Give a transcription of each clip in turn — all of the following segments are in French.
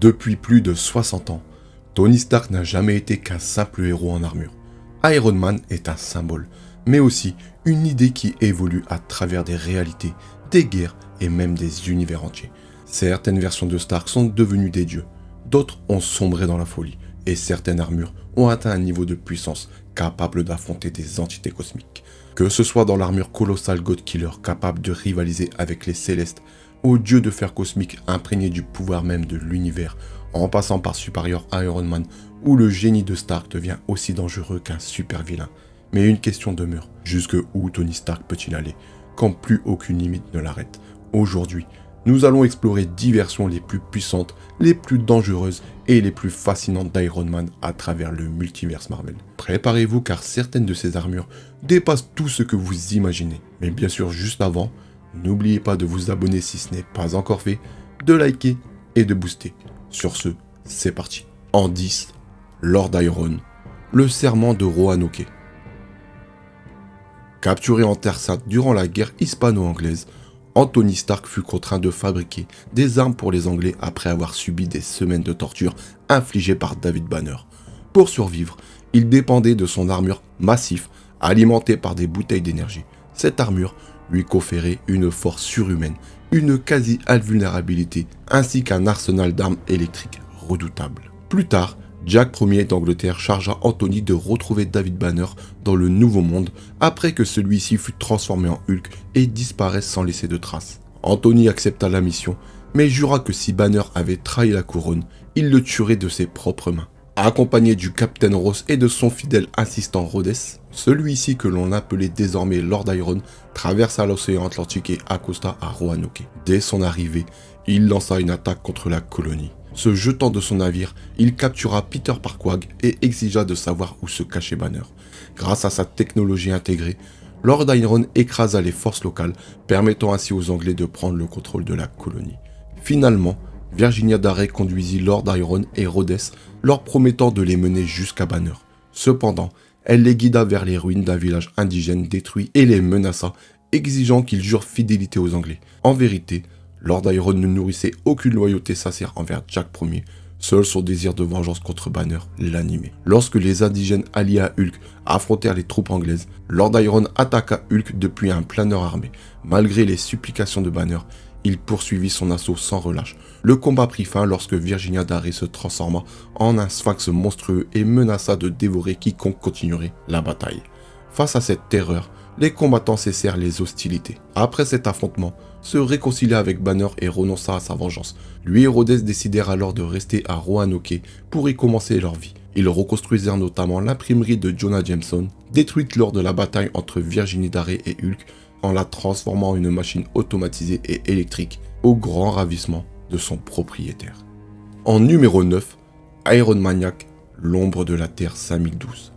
Depuis plus de 60 ans, Tony Stark n'a jamais été qu'un simple héros en armure. Iron Man est un symbole, mais aussi une idée qui évolue à travers des réalités, des guerres et même des univers entiers. Certaines versions de Stark sont devenues des dieux, d'autres ont sombré dans la folie, et certaines armures ont atteint un niveau de puissance capable d'affronter des entités cosmiques. Que ce soit dans l'armure colossale God Killer capable de rivaliser avec les Célestes, au dieu de fer cosmique imprégné du pouvoir même de l'univers, en passant par Superior Iron Man, où le génie de Stark devient aussi dangereux qu'un super vilain. Mais une question demeure, jusque où Tony Stark peut-il aller, quand plus aucune limite ne l'arrête? Aujourd'hui, nous allons explorer 10 versions les plus puissantes, les plus dangereuses et les plus fascinantes d'Iron Man à travers le multiverse Marvel. Préparez-vous car certaines de ces armures dépassent tout ce que vous imaginez. Mais bien sûr, juste avant, n'oubliez pas de vous abonner si ce n'est pas encore fait, de liker et de booster. Sur ce, c'est parti. En 10, Lord Iron, le serment de Roanoke. Capturé en Terre Sainte durant la guerre hispano-anglaise, Tony Stark fut contraint de fabriquer des armes pour les Anglais après avoir subi des semaines de torture infligées par David Banner. Pour survivre, il dépendait de son armure massif alimentée par des bouteilles d'énergie. Cette armure lui conférait une force surhumaine, une quasi-invulnérabilité ainsi qu'un arsenal d'armes électriques redoutable. Plus tard, Jack Ier d'Angleterre chargea Anthony de retrouver David Banner dans le Nouveau Monde après que celui-ci fut transformé en Hulk et disparaisse sans laisser de traces. Anthony accepta la mission, mais jura que si Banner avait trahi la couronne, il le tuerait de ses propres mains. Accompagné du Captain Ross et de son fidèle assistant Rhodes, celui-ci que l'on appelait désormais Lord Iron traversa l'océan Atlantique et accosta à Roanoke. Dès son arrivée, il lança une attaque contre la colonie. Se jetant de son navire, il captura Peter Parquag et exigea de savoir où se cachait Banner. Grâce à sa technologie intégrée, Lord Iron écrasa les forces locales, permettant ainsi aux Anglais de prendre le contrôle de la colonie. Finalement, Virginia Darey conduisit Lord Iron et Rhodes, leur promettant de les mener jusqu'à Banner. Cependant, elle les guida vers les ruines d'un village indigène détruit et les menaça, exigeant qu'ils jurent fidélité aux Anglais. En vérité, Lord Iron ne nourrissait aucune loyauté sincère envers Jack Ier, seul son désir de vengeance contre Banner l'animait. Lorsque les indigènes alliés à Hulk affrontèrent les troupes anglaises, Lord Iron attaqua Hulk depuis un planeur armé. Malgré les supplications de Banner, il poursuivit son assaut sans relâche. Le combat prit fin lorsque Virginia Darey se transforma en un sphinx monstrueux et menaça de dévorer quiconque continuerait la bataille. Face à cette terreur, les combattants cessèrent les hostilités. Après cet affrontement, se réconcilia avec Banner et renonça à sa vengeance. Lui et Rhodes décidèrent alors de rester à Roanoke pour y commencer leur vie. Ils reconstruisirent notamment l'imprimerie de Jonah Jameson, détruite lors de la bataille entre Virginia Darey et Hulk, en la transformant en une machine automatisée et électrique, au grand ravissement de son propriétaire. En numéro 9, Iron Maniac, l'ombre de la Terre 5012.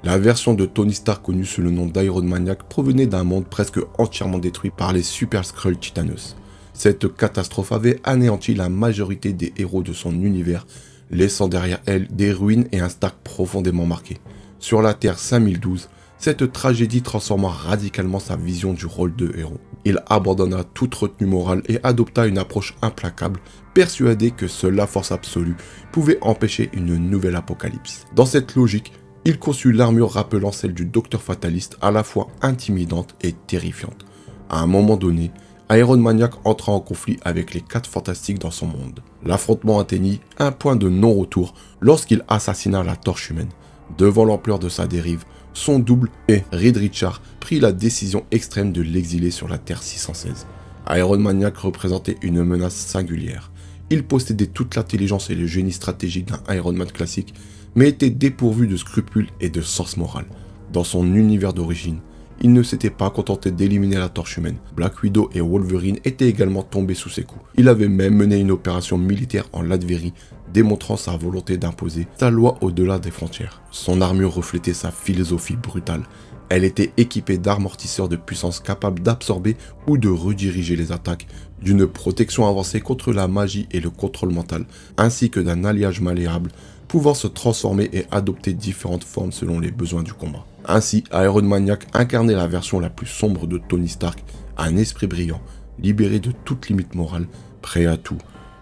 La version de Tony Stark connue sous le nom d'Iron Maniac provenait d'un monde presque entièrement détruit par les Super Skrull Titanos. Cette catastrophe avait anéanti la majorité des héros de son univers, laissant derrière elle des ruines et un Stark profondément marqué. Sur la Terre 5012, cette tragédie transforma radicalement sa vision du rôle de héros. Il abandonna toute retenue morale et adopta une approche implacable, persuadé que seule la force absolue pouvait empêcher une nouvelle apocalypse. Dans cette logique, il conçut l'armure rappelant celle du Docteur Fataliste, à la fois intimidante et terrifiante. À un moment donné, Iron Maniac entra en conflit avec les 4 Fantastiques dans son monde. L'affrontement atteignit un point de non-retour lorsqu'il assassina la Torche Humaine. Devant l'ampleur de sa dérive, son double et Reed Richards prit la décision extrême de l'exiler sur la Terre 616. Iron Maniac représentait une menace singulière. Il possédait toute l'intelligence et le génie stratégique d'un Iron Man classique, mais était dépourvu de scrupules et de sens moral. Dans son univers d'origine, il ne s'était pas contenté d'éliminer la Torche Humaine. Black Widow et Wolverine étaient également tombés sous ses coups. Il avait même mené une opération militaire en Latvérie, démontrant sa volonté d'imposer sa loi au-delà des frontières. Son armure reflétait sa philosophie brutale. Elle était équipée d'amortisseurs de puissance capables d'absorber ou de rediriger les attaques, d'une protection avancée contre la magie et le contrôle mental, ainsi que d'un alliage malléable pouvant se transformer et adopter différentes formes selon les besoins du combat. Ainsi, Iron Maniac incarnait la version la plus sombre de Tony Stark, un esprit brillant, libéré de toute limite morale, prêt à tout,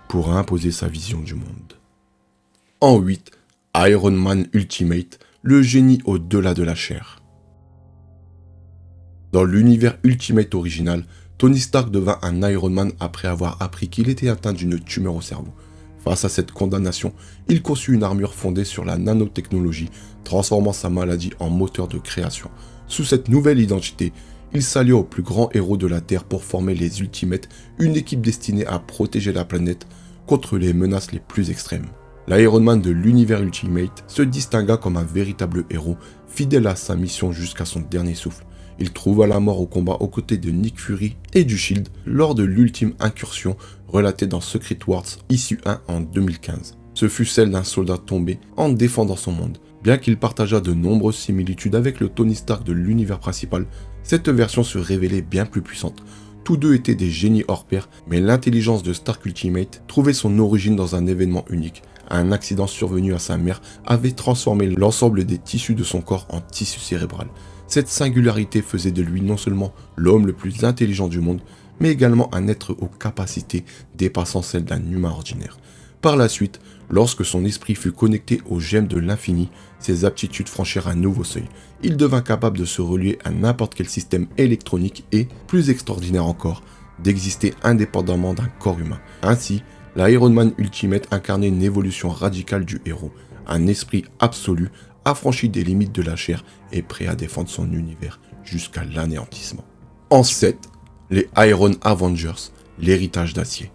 pour imposer sa vision du monde. En 8, Iron Man Ultimate, le génie au-delà de la chair. Dans l'univers Ultimate original, Tony Stark devint un Iron Man après avoir appris qu'il était atteint d'une tumeur au cerveau. Face à cette condamnation, il conçut une armure fondée sur la nanotechnologie, transformant sa maladie en moteur de création. Sous cette nouvelle identité, il s'allia au plus grand héros de la Terre pour former les Ultimates, une équipe destinée à protéger la planète contre les menaces les plus extrêmes. L'Iron Man de l'univers Ultimate se distingua comme un véritable héros, fidèle à sa mission jusqu'à son dernier souffle. Il trouva la mort au combat aux côtés de Nick Fury et du Shield lors de l'ultime incursion relatée dans Secret Wars issue 1 en 2015. Ce fut celle d'un soldat tombé en défendant son monde. Bien qu'il partageât de nombreuses similitudes avec le Tony Stark de l'univers principal, cette version se révélait bien plus puissante. Tous deux étaient des génies hors pair, mais l'intelligence de Stark Ultimate trouvait son origine dans un événement unique. Un accident survenu à sa mère avait transformé l'ensemble des tissus de son corps en tissu cérébral. Cette singularité faisait de lui non seulement l'homme le plus intelligent du monde, mais également un être aux capacités dépassant celles d'un humain ordinaire. Par la suite, lorsque son esprit fut connecté aux gemmes de l'infini, ses aptitudes franchirent un nouveau seuil. Il devint capable de se relier à n'importe quel système électronique et, plus extraordinaire encore, d'exister indépendamment d'un corps humain. Ainsi, l'Iron Man Ultimate incarnait une évolution radicale du héros, un esprit absolu, affranchi des limites de la chair et prêt à défendre son univers jusqu'à l'anéantissement. En 7, les Iron Avengers, l'héritage d'acier.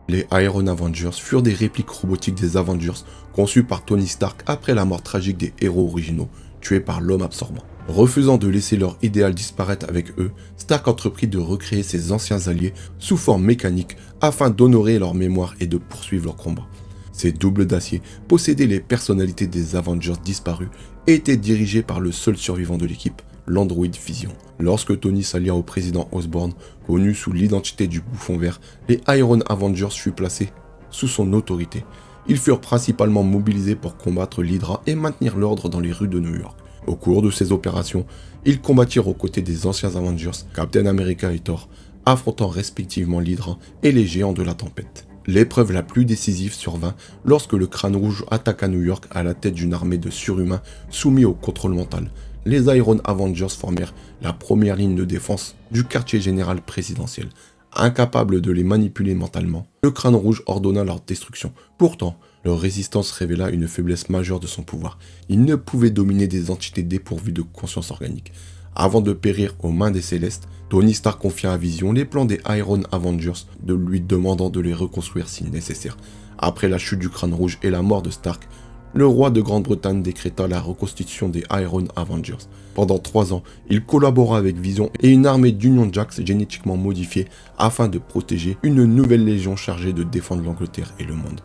Les Iron Avengers furent des répliques robotiques des Avengers conçues par Tony Stark après la mort tragique des héros originaux, tués par l'homme absorbant. Refusant de laisser leur idéal disparaître avec eux, Stark entreprit de recréer ses anciens alliés sous forme mécanique afin d'honorer leur mémoire et de poursuivre leur combat. Ces doubles d'acier possédaient les personnalités des Avengers disparus et étaient dirigés par le seul survivant de l'équipe, l'Android Vision. Lorsque Tony s'allia au président Osborn, connu sous l'identité du Bouffon Vert, les Iron Avengers furent placés sous son autorité. Ils furent principalement mobilisés pour combattre l'Hydra et maintenir l'ordre dans les rues de New York. Au cours de ces opérations, ils combattirent aux côtés des anciens Avengers, Captain America et Thor, affrontant respectivement l'Hydra et les géants de la tempête. L'épreuve la plus décisive survint lorsque le Crâne Rouge attaqua New York à la tête d'une armée de surhumains soumis au contrôle mental. Les Iron Avengers formèrent la première ligne de défense du quartier général présidentiel. Incapable de les manipuler mentalement, le Crâne Rouge ordonna leur destruction. Pourtant, leur résistance révéla une faiblesse majeure de son pouvoir. Il ne pouvait dominer des entités dépourvues de conscience organique. Avant de périr aux mains des Célestes, Tony Stark confia à Vision les plans des Iron Avengers, de lui demandant de les reconstruire si nécessaire. Après la chute du Crâne Rouge et la mort de Stark, le roi de Grande-Bretagne décréta la reconstitution des Iron Avengers. Pendant 3 ans, il collabora avec Vision et une armée d'Union Jacks génétiquement modifiée afin de protéger une nouvelle légion chargée de défendre l'Angleterre et le monde.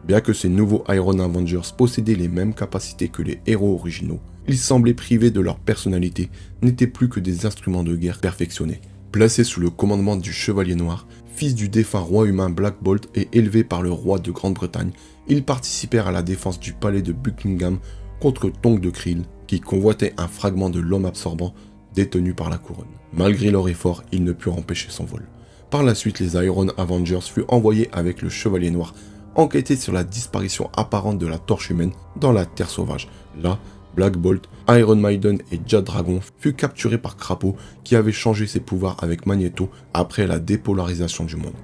Bien que ces nouveaux Iron Avengers possédaient les mêmes capacités que les héros originaux, ils semblaient privés de leur personnalité, n'étaient plus que des instruments de guerre perfectionnés. Placés sous le commandement du Chevalier Noir, fils du défunt roi humain Black Bolt et élevé par le roi de Grande-Bretagne, ils participèrent à la défense du palais de Buckingham contre Tonks de Krill, qui convoitait un fragment de l'homme absorbant détenu par la couronne. Malgré leur effort, ils ne purent empêcher son vol. Par la suite, les Iron Avengers furent envoyés avec le Chevalier Noir enquêter sur la disparition apparente de la Torche Humaine dans la Terre Sauvage. Là, Black Bolt, Iron Maiden et Jade Dragon furent capturés par Crapaud qui avait changé ses pouvoirs avec Magneto après la dépolarisation du monde.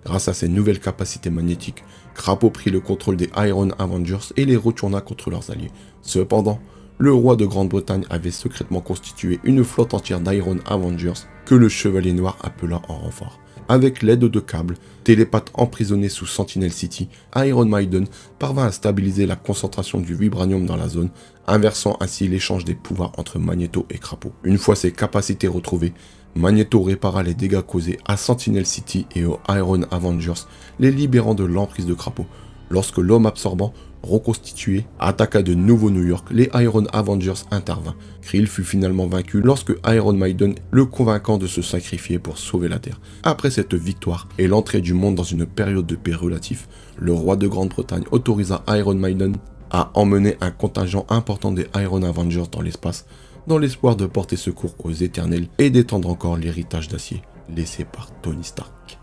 Grâce à ses nouvelles capacités magnétiques, Crapaud prit le contrôle des Iron Avengers et les retourna contre leurs alliés. Cependant, le roi de Grande-Bretagne avait secrètement constitué une flotte entière d'Iron Avengers que le Chevalier Noir appela en renfort. Avec l'aide de câbles, télépathes emprisonnés sous Sentinel City, Iron Maiden parvint à stabiliser la concentration du vibranium dans la zone, inversant ainsi l'échange des pouvoirs entre Magneto et Crapaud. Une fois ses capacités retrouvées, Magneto répara les dégâts causés à Sentinel City et aux Iron Avengers, les libérant de l'emprise de Crapaud. Lorsque l'homme absorbant, reconstitué, attaqua de nouveau New York, les Iron Avengers intervinrent. Krill fut finalement vaincu lorsque Iron Maiden le convainquant de se sacrifier pour sauver la Terre. Après cette victoire et l'entrée du monde dans une période de paix relative, le roi de Grande-Bretagne autorisa Iron Maiden à emmener un contingent important des Iron Avengers dans l'espace, dans l'espoir de porter secours aux Éternels et d'étendre encore l'héritage d'acier laissé par Tony Stark.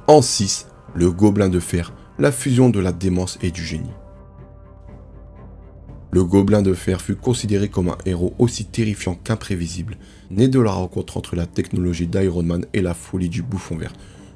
En 6, Le Gobelin de Fer, la fusion de la démence et du génie. Le Gobelin de Fer fut considéré comme un héros aussi terrifiant qu'imprévisible, né de la rencontre entre la technologie d'Iron Man et la folie du Bouffon Vert.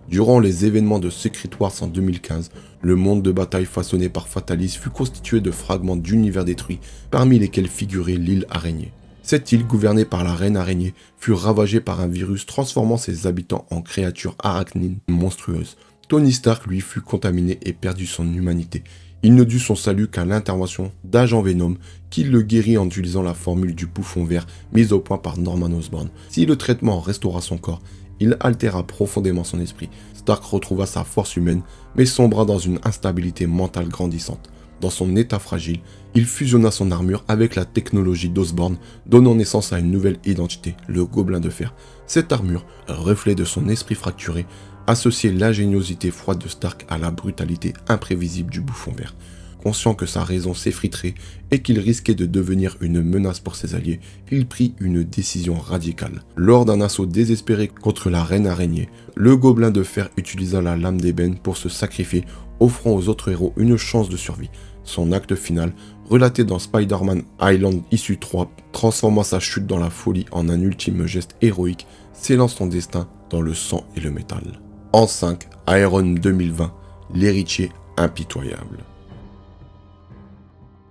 Durant les événements de Secret Wars en 2015, le monde de bataille façonné par Fatalis fut constitué de fragments d'univers détruits, parmi lesquels figurait l'île Araignée. Cette île, gouvernée par la Reine Araignée, fut ravagée par un virus transformant ses habitants en créatures arachnines monstrueuses. Tony Stark, lui, fut contaminé et perdit son humanité. Il ne dut son salut qu'à l'intervention d'Agent Venom, qui le guérit en utilisant la formule du Bouffon Vert mise au point par Norman Osborn. Si le traitement restaura son corps, il altéra profondément son esprit. Stark retrouva sa force humaine, mais sombra dans une instabilité mentale grandissante. Dans son état fragile, il fusionna son armure avec la technologie d'Osborn, donnant naissance à une nouvelle identité, le Gobelin de Fer. Cette armure, reflet de son esprit fracturé, associait l'ingéniosité froide de Stark à la brutalité imprévisible du Bouffon Vert. Conscient que sa raison s'effriterait et qu'il risquait de devenir une menace pour ses alliés, il prit une décision radicale. Lors d'un assaut désespéré contre la Reine Araignée, le Gobelin de Fer utilisa la lame d'ébène pour se sacrifier, offrant aux autres héros une chance de survie. Son acte final, relaté dans Spider-Man Island Issue 3, transformant sa chute dans la folie en un ultime geste héroïque, scellant son destin dans le sang et le métal. En 5, Iron 2020, l'héritier impitoyable.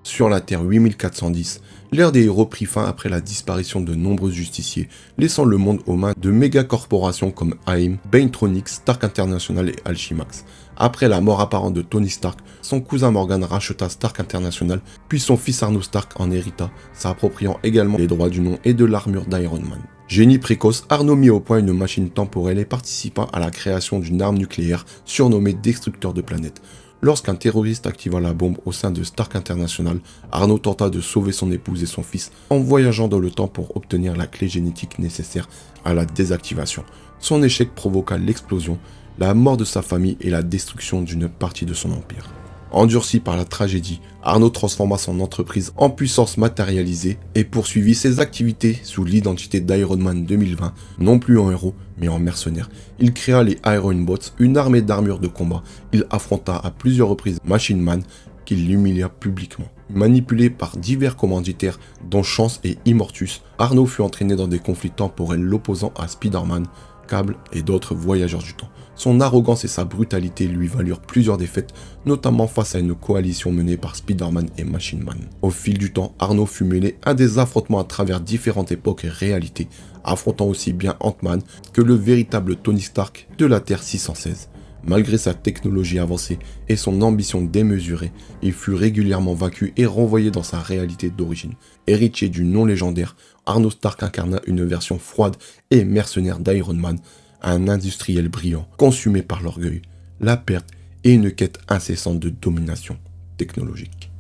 Sur la Terre 8410, l'ère des héros prit fin après la disparition de nombreux justiciers, laissant le monde aux mains de méga-corporations comme AIM, Banetronics, Stark International et Alchimax. Après la mort apparente de Tony Stark, son cousin Morgan racheta Stark International, puis son fils Arno Stark en hérita, s'appropriant également les droits du nom et de l'armure d'Iron Man. Génie précoce, Arno mit au point une machine temporelle et participa à la création d'une arme nucléaire surnommée Destructeur de planètes. Lorsqu'un terroriste activa la bombe au sein de Stark International, Arno tenta de sauver son épouse et son fils en voyageant dans le temps pour obtenir la clé génétique nécessaire à la désactivation. Son échec provoqua l'explosion, la mort de sa famille et la destruction d'une partie de son empire. Endurci par la tragédie, Arno transforma son entreprise en puissance matérialisée et poursuivit ses activités sous l'identité d'Iron Man 2020, non plus en héros, mais en mercenaire. Il créa les Iron Bots, une armée d'armure de combat. Il affronta à plusieurs reprises Machine Man, qu'il l'humilia publiquement. Manipulé par divers commanditaires, dont Chance et Immortus, Arno fut entraîné dans des conflits temporels l'opposant à Spider-Man, Cable et d'autres voyageurs du temps. Son arrogance et sa brutalité lui valurent plusieurs défaites, notamment face à une coalition menée par Spider-Man et Machine Man. Au fil du temps, Arno fut mêlé à des affrontements à travers différentes époques et réalités, affrontant aussi bien Ant-Man que le véritable Tony Stark de la Terre 616. Malgré sa technologie avancée et son ambition démesurée, il fut régulièrement vaincu et renvoyé dans sa réalité d'origine. Héritier du nom légendaire, Arno Stark incarna une version froide et mercenaire d'Iron Man, un industriel brillant, consumé par l'orgueil, la perte et une quête incessante de domination technologique.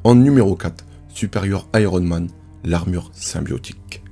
En numéro 4, Superior Iron Man, l'armure symbiotique.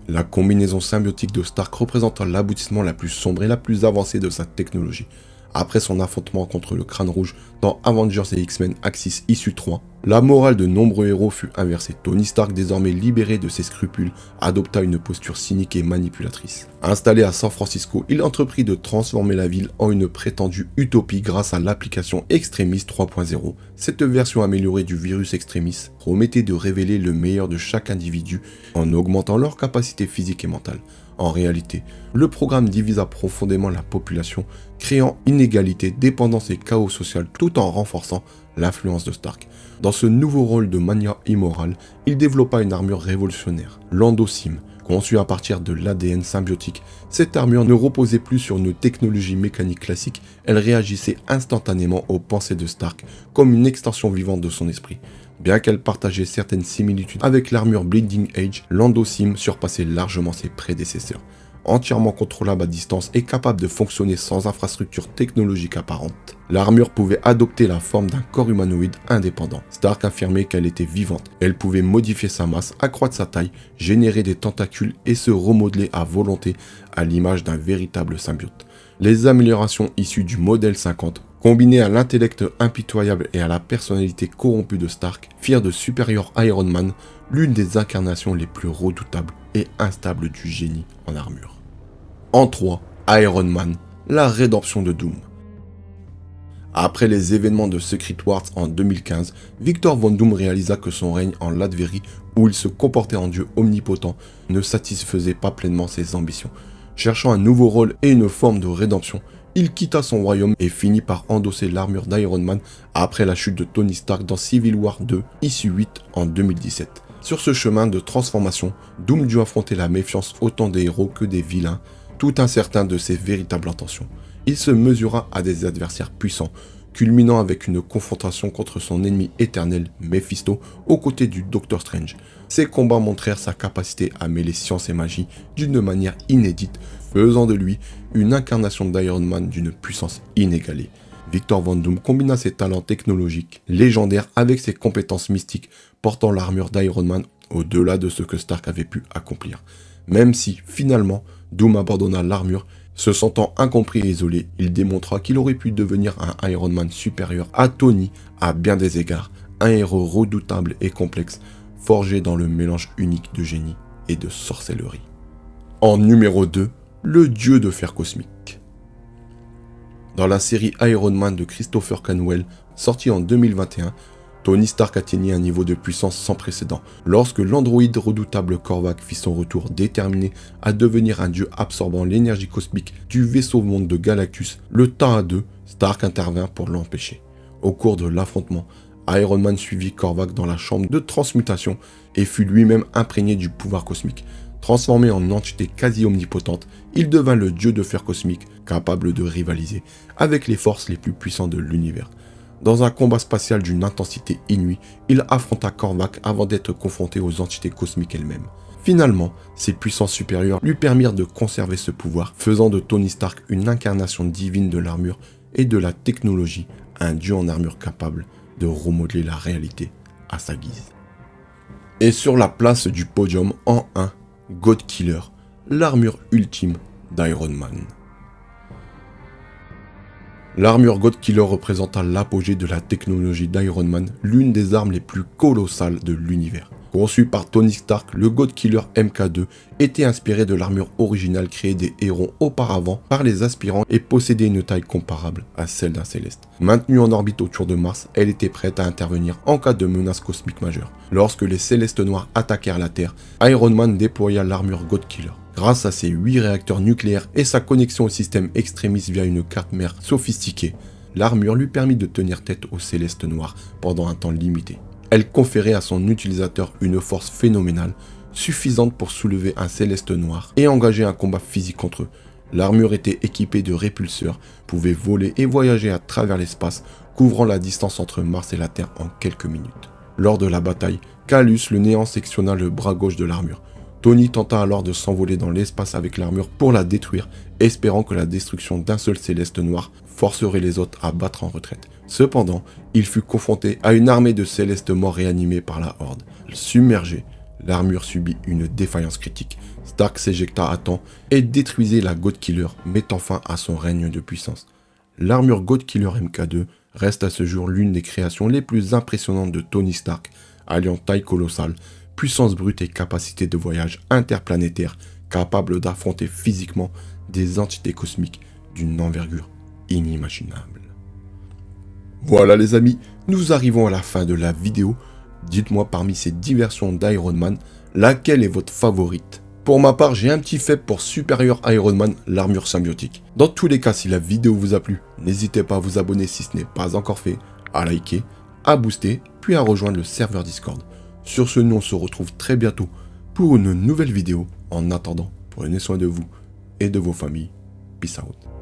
La combinaison symbiotique de Stark représenta l'aboutissement la plus sombre et la plus avancée de sa technologie. Après son affrontement contre le Crâne Rouge dans Avengers et X-Men Axis Issue 3, la morale de nombreux héros fut inversée. Tony Stark, désormais libéré de ses scrupules, adopta une posture cynique et manipulatrice. Installé à San Francisco, il entreprit de transformer la ville en une prétendue utopie grâce à l'application Extremis 3.0. Cette version améliorée du virus Extremis promettait de révéler le meilleur de chaque individu en augmentant leur capacité physique et mentale. En réalité, le programme divisa profondément la population, créant inégalité, dépendance et chaos social tout en renforçant l'influence de Stark. Dans ce nouveau rôle de mania immorale, il développa une armure révolutionnaire, l'Endosim. Conçue à partir de l'ADN symbiotique, cette armure ne reposait plus sur une technologie mécanique classique, elle réagissait instantanément aux pensées de Stark, comme une extension vivante de son esprit. Bien qu'elle partageait certaines similitudes avec l'armure Bleeding Edge, l'Endosim surpassait largement ses prédécesseurs. Entièrement contrôlable à distance et capable de fonctionner sans infrastructure technologique apparente, l'armure pouvait adopter la forme d'un corps humanoïde indépendant. Stark affirmait qu'elle était vivante. Elle pouvait modifier sa masse, accroître sa taille, générer des tentacules et se remodeler à volonté à l'image d'un véritable symbiote. Les améliorations issues du modèle 50, combinées à l'intellect impitoyable et à la personnalité corrompue de Stark, firent de Superior Iron Man l'une des incarnations les plus redoutables et instables du génie en armure. En 3, Iron Man, la rédemption de Doom. Après les événements de Secret Wars en 2015, Victor Von Doom réalisa que son règne en Latverie, où il se comportait en dieu omnipotent, ne satisfaisait pas pleinement ses ambitions. Cherchant un nouveau rôle et une forme de rédemption, il quitta son royaume et finit par endosser l'armure d'Iron Man après la chute de Tony Stark dans Civil War 2, issue 8 en 2017. Sur ce chemin de transformation, Doom dut affronter la méfiance autant des héros que des vilains, tout incertain de ses véritables intentions. Il se mesura à des adversaires puissants, culminant avec une confrontation contre son ennemi éternel, Mephisto, aux côtés du Docteur Strange. Ces combats montrèrent sa capacité à mêler science et magie d'une manière inédite, faisant de lui une incarnation d'Iron Man d'une puissance inégalée. Victor Von Doom combina ses talents technologiques légendaires avec ses compétences mystiques, portant l'armure d'Iron Man au-delà de ce que Stark avait pu accomplir. Même si, finalement, Doom abandonna l'armure, se sentant incompris et isolé, il démontra qu'il aurait pu devenir un Iron Man supérieur à Tony à bien des égards, un héros redoutable et complexe, forgé dans le mélange unique de génie et de sorcellerie. En numéro 2, le dieu de fer cosmique. Dans la série Iron Man de Christopher Canwell, sortie en 2021, Tony Stark atteignit un niveau de puissance sans précédent lorsque l'androïde redoutable Korvac fit son retour déterminé à devenir un dieu absorbant l'énergie cosmique du vaisseau-monde de Galactus. Le temps à deux, Stark intervint pour l'empêcher. Au cours de l'affrontement, Iron Man suivit Korvac dans la chambre de transmutation et fut lui-même imprégné du pouvoir cosmique. Transformé en entité quasi omnipotente, il devint le dieu de fer cosmique, capable de rivaliser avec les forces les plus puissantes de l'univers. Dans un combat spatial d'une intensité inouïe, il affronta Korvac avant d'être confronté aux entités cosmiques elles-mêmes. Finalement, ses puissances supérieures lui permirent de conserver ce pouvoir, faisant de Tony Stark une incarnation divine de l'armure et de la technologie, un dieu en armure capable de remodeler la réalité à sa guise. Et sur la place du podium, en 1, God Killer, l'armure ultime d'Iron Man. L'armure God Killer représenta l'apogée de la technologie d'Iron Man, l'une des armes les plus colossales de l'univers. Conçu par Tony Stark, le God Killer MK2 était inspiré de l'armure originale créée des héros auparavant par les aspirants et possédait une taille comparable à celle d'un Céleste. Maintenue en orbite autour de Mars, elle était prête à intervenir en cas de menace cosmique majeure. Lorsque les Célestes Noirs attaquèrent la Terre, Iron Man déploya l'armure God Killer. Grâce à ses 8 réacteurs nucléaires et sa connexion au système Extremis via une carte mère sophistiquée, l'armure lui permit de tenir tête aux Célestes Noirs pendant un temps limité. Elle conférait à son utilisateur une force phénoménale, suffisante pour soulever un Céleste Noir et engager un combat physique contre eux. L'armure était équipée de répulseurs, pouvait voler et voyager à travers l'espace, couvrant la distance entre Mars et la Terre en quelques minutes. Lors de la bataille, Calus le néant sectionna le bras gauche de l'armure. Tony tenta alors de s'envoler dans l'espace avec l'armure pour la détruire, espérant que la destruction d'un seul Céleste Noir forcerait les autres à battre en retraite. Cependant, il fut confronté à une armée de Célestes morts réanimés par la Horde. Submergée, l'armure subit une défaillance critique. Stark s'éjecta à temps et détruisit la God Killer, mettant fin à son règne de puissance. L'armure God Killer MK2 reste à ce jour l'une des créations les plus impressionnantes de Tony Stark, alliant taille colossale, puissance brute et capacité de voyage interplanétaire, capable d'affronter physiquement des entités cosmiques d'une envergure inimaginable. Voilà les amis, nous arrivons à la fin de la vidéo. Dites-moi parmi ces diversions d'Iron Man, laquelle est votre favorite? Pour ma part, j'ai un petit faible pour Superior Iron Man, l'armure symbiotique. Dans tous les cas, si la vidéo vous a plu, n'hésitez pas à vous abonner si ce n'est pas encore fait, à liker, à booster, puis à rejoindre le serveur Discord. Sur ce, nous on se retrouve très bientôt pour une nouvelle vidéo. En attendant, prenez soin de vous et de vos familles. Peace out.